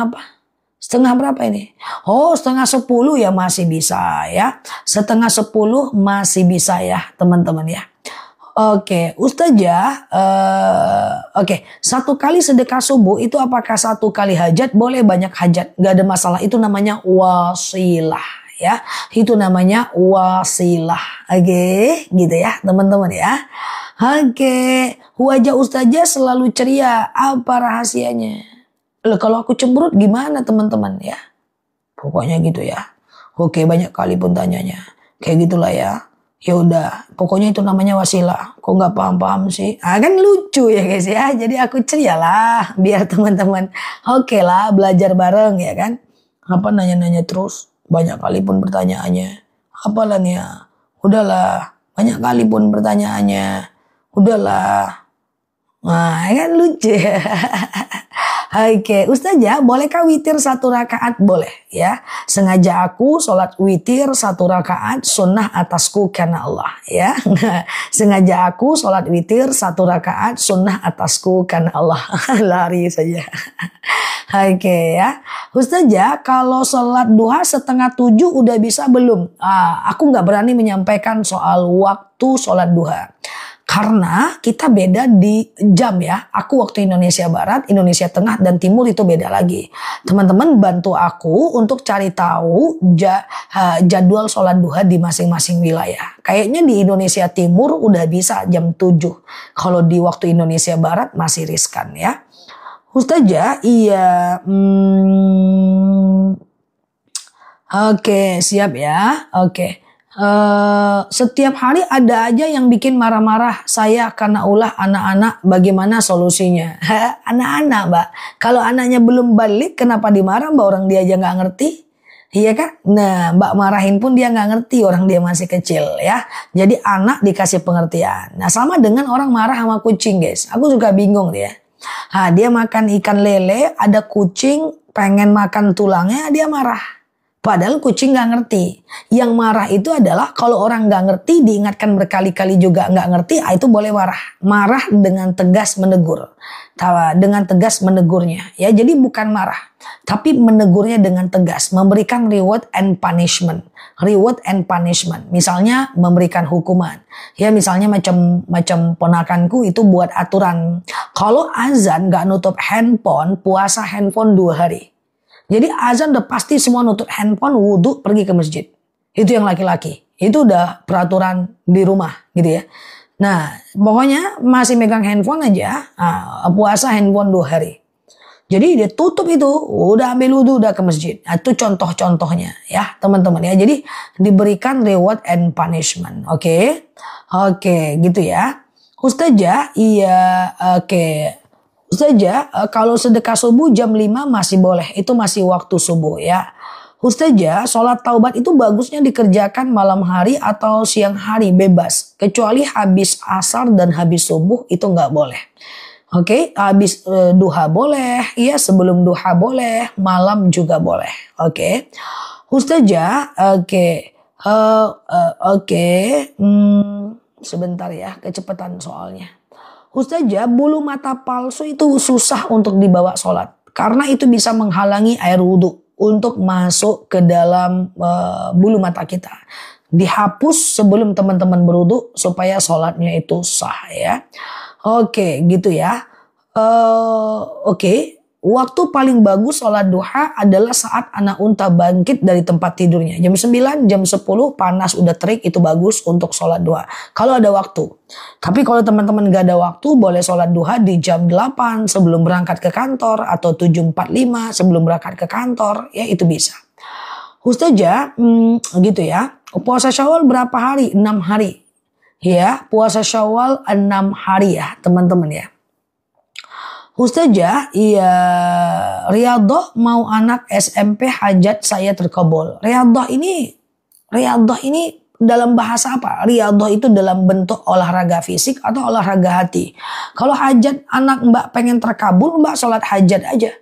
S1: apa? Setengah berapa ini? Oh, setengah 10 ya masih bisa ya. Setengah 10 masih bisa ya teman-teman ya. Oke, Ustazah, satu kali sedekah subuh itu apakah satu kali hajat? Boleh banyak hajat, gak ada masalah. Itu namanya wasilah ya. Itu namanya wasilah. Oke, gitu ya teman-teman ya. Oke, wajah Ustazah selalu ceria. Apa rahasianya? Kalau aku cemberut gimana teman-teman ya? Pokoknya gitu ya. Oke, banyak kali pun tanyanya. Kayak gitulah ya. Ya udah, pokoknya itu namanya wasilah. Kok nggak paham-paham sih? Kan lucu ya guys ya. Jadi aku ceria lah, biar teman-teman oke lah belajar bareng ya kan. Apa nanya-nanya terus? Banyak kali pun pertanyaannya. Apalah nih ya? Udahlah, banyak kali pun pertanyaannya. Udahlah. Nah, kan lucu ya. Oke, Ustazah, bolehkah witir 1 rakaat? Boleh ya. Sengaja aku sholat witir 1 rakaat sunnah atasku karena Allah ya. Sengaja aku sholat witir 1 rakaat sunnah atasku karena Allah. Lari saja. Oke ya. Ustazah, kalau sholat duha setengah 7 udah bisa belum? Aku nggak berani menyampaikan soal waktu sholat duha. Karena kita beda di jam ya. Aku waktu Indonesia Barat, Indonesia Tengah dan Timur itu beda lagi. Teman-teman bantu aku untuk cari tahu jadwal sholat duha di masing-masing wilayah. Kayaknya di Indonesia Timur udah bisa jam 7. Kalau di waktu Indonesia Barat masih riskan ya. Ustazah, iya. Oke, siap ya. Oke. Setiap hari ada aja yang bikin marah-marah saya karena ulah anak-anak, bagaimana solusinya? Anak-anak Mbak, kalau anaknya belum balik kenapa dimarah Mbak, orang dia aja nggak ngerti? Iya kan? Nah Mbak marahin pun dia nggak ngerti, orang dia masih kecil ya. Jadi anak dikasih pengertian. Nah sama dengan orang marah sama kucing guys, aku juga bingung dia. Dia makan ikan lele, ada kucing pengen makan tulangnya dia marah. Padahal kucing nggak ngerti. Yang marah itu adalah kalau orang nggak ngerti diingatkan berkali-kali juga nggak ngerti, itu boleh marah. Marah dengan tegas menegur. Dengan tegas menegurnya. Ya, jadi bukan marah, tapi menegurnya dengan tegas, memberikan reward and punishment. Reward and punishment. Misalnya memberikan hukuman. Ya, misalnya macam ponakanku itu buat aturan. Kalau azan nggak nutup handphone, puasa handphone 2 hari. Jadi azan udah pasti semua nutup handphone, wudhu, pergi ke masjid. Itu yang laki-laki. Itu udah peraturan di rumah gitu ya. Nah, pokoknya masih megang handphone aja, puasa handphone 2 hari. Jadi dia tutup itu, udah ambil wudhu, udah ke masjid. Nah, itu contoh-contohnya ya teman-teman ya. Jadi diberikan reward and punishment. Oke, gitu ya. Ustazah, iya, oke. Ustazah, kalau sedekah subuh jam 5 masih boleh. Itu masih waktu subuh ya. Ustazah, sholat taubat itu bagusnya dikerjakan malam hari atau siang hari, bebas. Kecuali habis asar dan habis subuh itu nggak boleh. Oke, habis duha boleh. Iya, sebelum duha boleh. Malam juga boleh. Oke. Ustazah, sebentar ya, kecepatan soalnya. Ustazah, bulu mata palsu itu susah untuk dibawa sholat. Karena itu bisa menghalangi air wudhu untuk masuk ke dalam bulu mata kita. Dihapus sebelum teman-teman berwudhu supaya sholatnya itu sah ya. Oke, gitu ya. Oke. Waktu paling bagus sholat duha adalah saat anak unta bangkit dari tempat tidurnya. Jam 9, jam 10 panas udah terik, itu bagus untuk sholat duha. Kalau ada waktu. Tapi kalau teman-teman gak ada waktu, boleh sholat duha di jam 8 sebelum berangkat ke kantor. Atau 7.45 sebelum berangkat ke kantor. Ya, itu bisa. Ustazah, gitu ya. Puasa Syawal berapa hari? 6 hari. Ya, puasa Syawal 6 hari ya teman-teman ya. Ustazah, iya, Riyadhah mau anak SMP hajat saya terkabul. Riyadhah ini dalam bahasa apa? Riyadhah itu dalam bentuk olahraga fisik atau olahraga hati. Kalau hajat anak mbak pengen terkabul, mbak sholat hajat aja.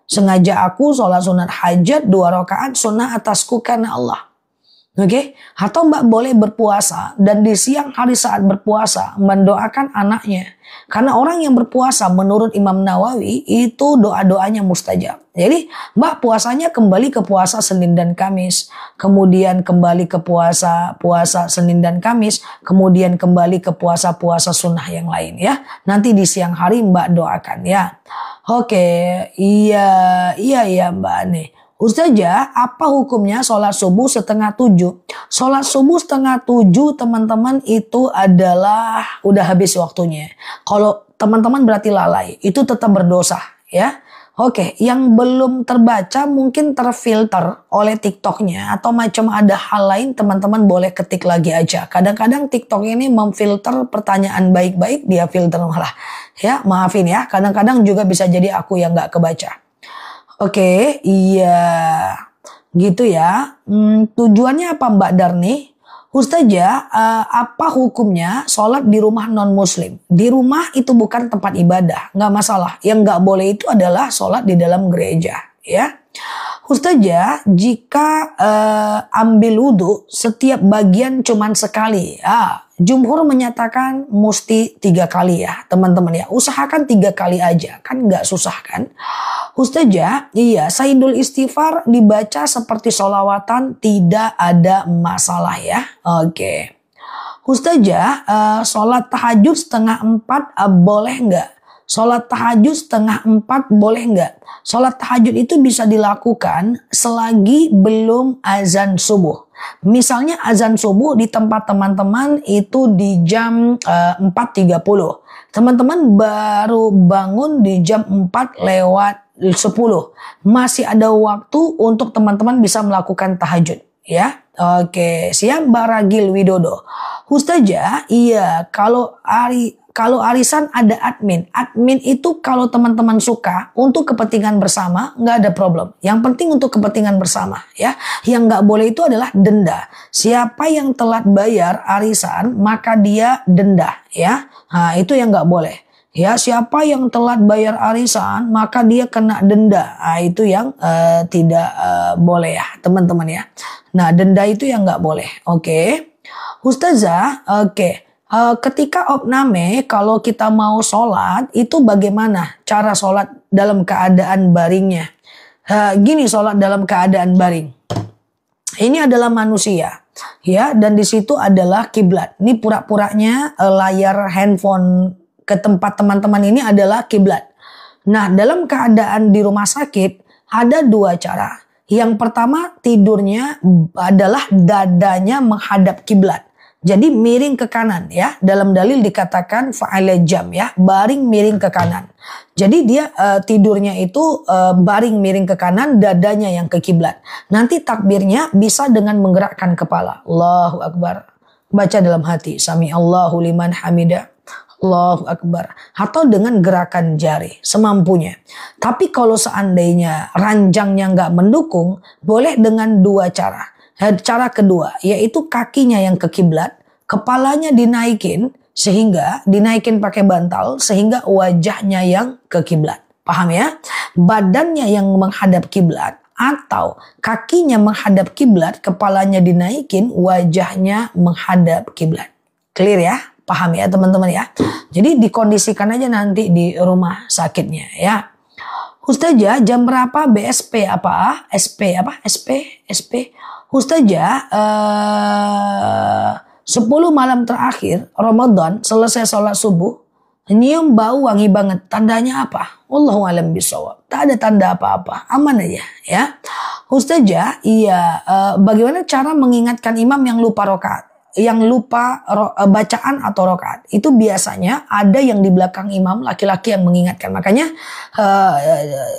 S1: Sengaja aku sholat sunat hajat 2 rakaat sunnah atasku karena Allah. Oke, atau mbak boleh berpuasa dan di siang hari saat berpuasa mendoakan anaknya. Karena orang yang berpuasa menurut Imam Nawawi itu doa-doanya mustajab. Jadi mbak puasanya kembali ke puasa Senin dan Kamis. Kemudian kembali ke puasa Senin dan Kamis. Kemudian kembali ke puasa sunnah yang lain ya. Nanti di siang hari mbak doakan ya. Oke, iya mbak nih. Ustazah, apa hukumnya sholat subuh 6:30? Sholat subuh 6:30 teman-teman itu adalah udah habis waktunya. Kalau teman-teman berarti lalai, itu tetap berdosa ya. Oke, yang belum terbaca mungkin terfilter oleh TikToknya atau macam ada hal lain, teman-teman boleh ketik lagi aja. Kadang-kadang TikTok ini memfilter pertanyaan baik-baik, dia filter malah. Ya, maafin ya, kadang-kadang juga bisa jadi aku yang gak kebaca. Oke, iya, gitu ya. Tujuannya apa Mbak Darni? Ustazah, apa hukumnya sholat di rumah non muslim? Di rumah itu bukan tempat ibadah, nggak masalah. Yang nggak boleh itu adalah sholat di dalam gereja, ya. Ustazah, jika ambil wudhu setiap bagian cuman sekali, jumhur menyatakan mesti 3 kali ya teman-teman ya. Usahakan 3 kali aja, kan nggak susah kan. Ustazah, iya, Sayyidul Istighfar dibaca seperti sholawatan, tidak ada masalah ya. Oke. Ustazah, sholat tahajud 3:30 boleh nggak? Sholat tahajud 3:30 boleh nggak? Sholat tahajud itu bisa dilakukan selagi belum azan subuh. Misalnya azan subuh di tempat teman-teman itu di jam 4.30. Teman-teman baru bangun di jam 4:10. Masih ada waktu untuk teman-teman bisa melakukan tahajud ya. Oke, siap Mbak Ragil Widodo. Ustazah, iya, kalau arisan ada admin. Admin itu kalau teman-teman suka untuk kepentingan bersama nggak ada problem. Yang penting untuk kepentingan bersama ya. Yang nggak boleh itu adalah denda. Siapa yang telat bayar arisan maka dia denda ya. Nah, itu yang nggak boleh. Ya, siapa yang telat bayar arisan maka dia kena denda. Nah, itu yang tidak boleh ya teman-teman ya. Nah, denda itu yang nggak boleh. Oke. Ustazah, oke. Ketika opname kalau kita mau sholat itu bagaimana cara sholat dalam keadaan baringnya? Gini sholat dalam keadaan baring. Ini adalah manusia. Ya, dan di situ adalah kiblat. Ini pura-puranya layar handphone ke tempat teman-teman ini adalah kiblat. Nah, dalam keadaan di rumah sakit ada dua cara. Yang pertama tidurnya adalah dadanya menghadap kiblat. Jadi miring ke kanan ya. Dalam dalil dikatakan fa'ala jam ya, baring miring ke kanan. Jadi dia tidurnya itu baring miring ke kanan, dadanya yang ke kiblat. Nanti takbirnya bisa dengan menggerakkan kepala. Allahu Akbar. Baca dalam hati, Sami Allahu liman hamidah. Allahu Akbar. Atau dengan gerakan jari semampunya. Tapi kalau seandainya ranjangnya nggak mendukung, boleh dengan dua cara. Cara kedua yaitu kakinya yang ke kiblat, kepalanya dinaikin sehingga dinaikin pakai bantal sehingga wajahnya yang ke kiblat. Paham ya? Badannya yang menghadap kiblat atau kakinya menghadap kiblat, kepalanya dinaikin, wajahnya menghadap kiblat. Clear ya? Paham ya teman-teman ya? Jadi dikondisikan aja nanti di rumah sakitnya ya. Ustazah, jam berapa BSP apa? SP apa? SP. Ustazah, 10 malam terakhir Ramadan selesai sholat subuh, nyium bau wangi banget. Tandanya apa? Wallahu a'lam bishawab. Tak ada tanda apa-apa. Aman aja ya. Ustazah, iya, bagaimana cara mengingatkan imam yang lupa rokaat? Yang lupa bacaan atau rokaat? Itu biasanya ada yang di belakang imam, laki-laki yang mengingatkan. Makanya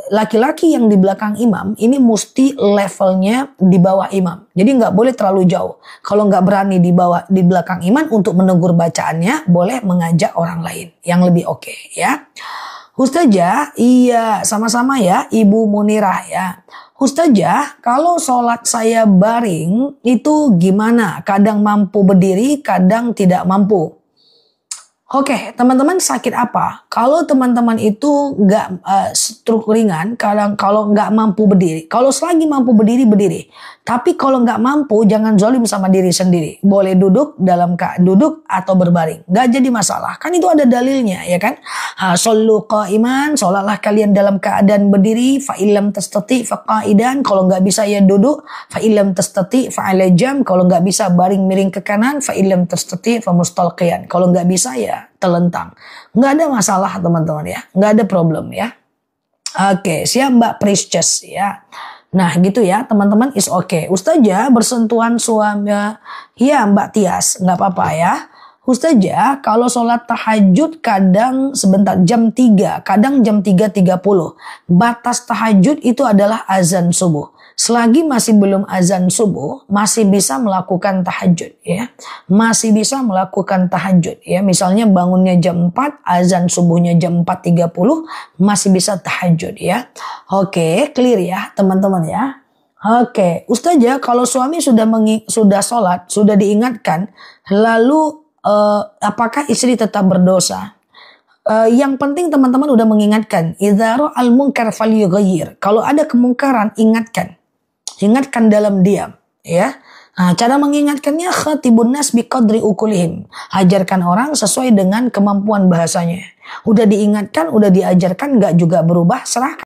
S1: laki-laki yang di belakang imam ini mesti levelnya di bawah imam. Jadi nggak boleh terlalu jauh. Kalau nggak berani di belakang imam untuk menegur bacaannya, boleh mengajak orang lain yang lebih oke ya. Ustazah, iya sama-sama ya Ibu Munirah ya. Ustazah, kalau sholat saya baring itu gimana? Kadang mampu berdiri, kadang tidak mampu. Oke, teman-teman sakit apa? Kalau teman-teman itu nggak stroke ringan, kalau nggak mampu berdiri. Kalau selagi mampu berdiri, berdiri. Tapi kalau nggak mampu, jangan zalim sama diri sendiri. Boleh duduk duduk atau berbaring. Nggak jadi masalah. Kan itu ada dalilnya, ya kan? Shollu qa'iman, sholatlah kalian dalam keadaan berdiri. Fa'illam tastati faqa'idan. Kalau nggak bisa ya duduk. Fa'illam tastati fa'ala jam. Kalau nggak bisa baring miring ke kanan. Fa'illam tastati famustalqiyan. Kalau nggak bisa ya telentang. Nggak ada masalah teman-teman ya. Nggak ada problem ya. Oke, siap Mbak Precious ya. Nah gitu ya teman-teman, is okay. Ustazah bersentuhan suami, ya Mbak Tias, nggak apa-apa ya. Ustazah kalau sholat tahajud kadang sebentar jam 3, kadang jam 3.30. Batas tahajud itu adalah azan subuh. Selagi masih belum azan subuh, masih bisa melakukan tahajud ya. Masih bisa melakukan tahajud ya. Misalnya bangunnya jam 4, azan subuhnya jam 4.30, masih bisa tahajud ya. Oke, clear ya teman-teman ya. Oke, Ustazah kalau suami sudah sholat, sudah diingatkan, lalu apakah istri tetap berdosa? Yang penting teman-teman udah mengingatkan. Idza ra'al munkar falyughayyir. Kalau ada kemungkaran, ingatkan. Ingatkan dalam diam, ya. Nah, cara mengingatkannya khatibun nas biqadri ukulihim. Ajarkan orang sesuai dengan kemampuan bahasanya. Udah diingatkan, udah diajarkan, nggak juga berubah, serahkan.